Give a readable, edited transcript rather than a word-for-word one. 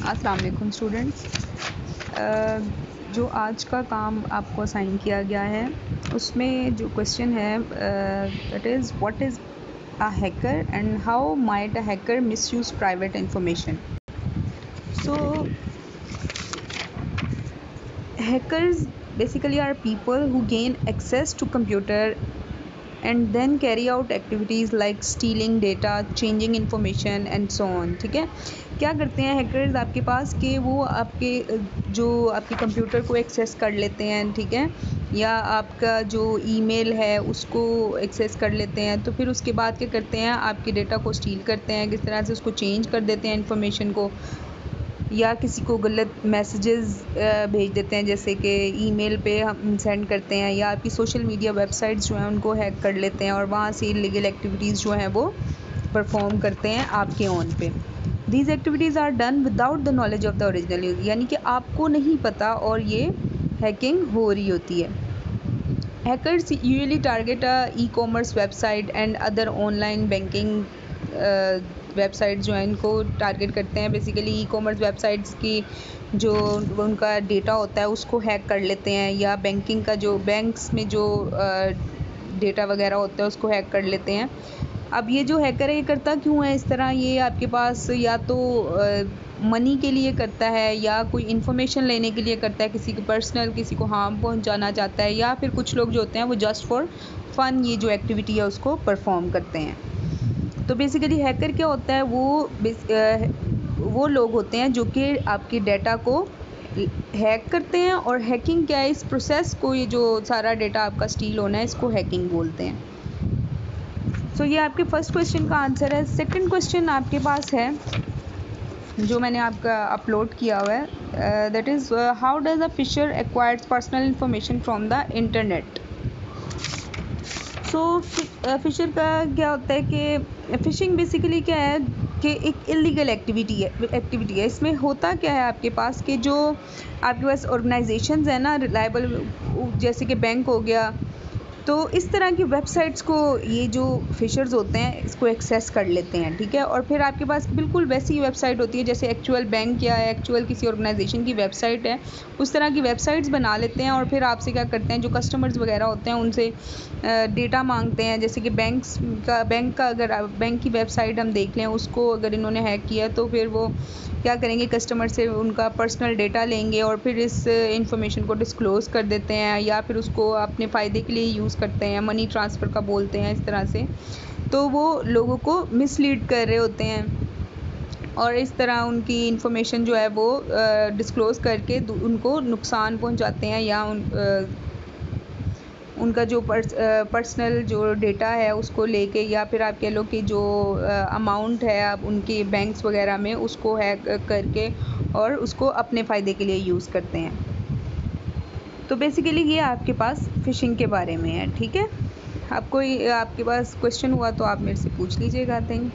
अस्सलाम वालेकुम स्टूडेंट्स। जो आज का काम आपको असाइन किया गया है उसमें जो क्वेश्चन है that is what is a hacker and how might uh hacker misuse private information. So hackers basically are people who gain access to computer and then carry out activities like stealing data, changing information and so on। ठीक है, क्या करते हैं hackers आपके पास कि वो आपके computer को एक्सेस कर लेते हैं, ठीक है, या आपका जो ईमेल है उसको एक्सेस कर लेते हैं। तो फिर उसके बाद क्या करते हैं, आपके डेटा को स्टील करते हैं, किस तरह से उसको चेंज कर देते हैं इन्फॉर्मेशन को, या किसी को गलत मैसेजेस भेज देते हैं, जैसे कि ईमेल पे हम सेंड करते हैं, या आपकी सोशल मीडिया वेबसाइट्स जो हैं उनको हैक कर लेते हैं और वहाँ से इलीगल एक्टिविटीज़ जो हैं वो परफॉर्म करते हैं आपके ऑन पे। These activities are done without the knowledge of the original user, यानी कि आपको नहीं पता और ये हैकिंग हो रही होती है। Hackers usually target e commerce website and other online banking website जो है इनको टारगेट करते हैं। बेसिकली ई कॉमर्स वेबसाइट्स की जो उनका डेटा होता है उसको हैक कर लेते हैं, या बैंकिंग का जो बैंक्स में जो डेटा वगैरह होता है उसको हैक कर लेते हैं। अब ये जो हैकर है ये करता क्यों है इस तरह, ये आपके पास या तो मनी के लिए करता है, या कोई इन्फॉर्मेशन लेने के लिए करता है, किसी को पर्सनल किसी को हार्म पहुंचाना चाहता है, या फिर कुछ लोग जो होते हैं वो जस्ट फॉर फन ये जो एक्टिविटी है उसको परफॉर्म करते हैं। तो बेसिकली हैकर क्या होता है, वो लोग होते हैं जो कि आपके डाटा को हैक करते हैं। और हैकिंग क्या है, इस प्रोसेस को, ये जो सारा डाटा आपका स्टील होना है इसको हैकिंग बोलते हैं। सो ये आपके फर्स्ट क्वेश्चन का आंसर है। सेकंड क्वेश्चन आपके पास है जो मैंने आपका अपलोड किया हुआ है, that is how does a phisher acquires personal information from the internet. So phisher का क्या होता है कि फ़िशिंग बेसिकली क्या है कि एक इलीगल एक्टिविटी है। इसमें होता क्या है आपके पास कि जो आपके पास ऑर्गेनाइजेशंस है ना रिलायबल, जैसे कि बैंक हो गया, तो इस तरह की वेबसाइट्स को ये जो फिशर्स होते हैं इसको एक्सेस कर लेते हैं, ठीक है। और फिर आपके पास बिल्कुल वैसी वेबसाइट होती है जैसे एक्चुअल बैंक या एक्चुअल किसी ऑर्गेनाइजेशन की वेबसाइट है, उस तरह की वेबसाइट्स बना लेते हैं। और फिर आपसे क्या करते हैं, जो कस्टमर्स वगैरह होते हैं उनसे डेटा मांगते हैं। जैसे कि बैंक का अगर बैंक की वेबसाइट हम देख लें, उसको अगर इन्होंने हैक किया तो फिर वो क्या करेंगे, कस्टमर से उनका पर्सनल डेटा लेंगे और फिर इस इंफॉर्मेशन को डिस्क्लोज़ कर देते हैं, या फिर उसको अपने फ़ायदे के लिए यूज़ करते हैं, मनी ट्रांसफ़र का बोलते हैं इस तरह से। तो वो लोगों को मिसलीड कर रहे होते हैं और इस तरह उनकी इंफॉर्मेशन जो है वो डिस्क्लोज़ करके उनको नुकसान पहुंचाते हैं, या उनका जो पर्सनल जो डेटा है उसको लेके, या फिर आप कह लो कि जो अमाउंट है आप उनके बैंक्स वगैरह में उसको हैक करके और उसको अपने फ़ायदे के लिए यूज़ करते हैं। तो बेसिकली ये आपके पास फ़िशिंग के बारे में है, ठीक है। आपके पास क्वेश्चन हुआ तो आप मेरे से पूछ लीजिएगा। थैंक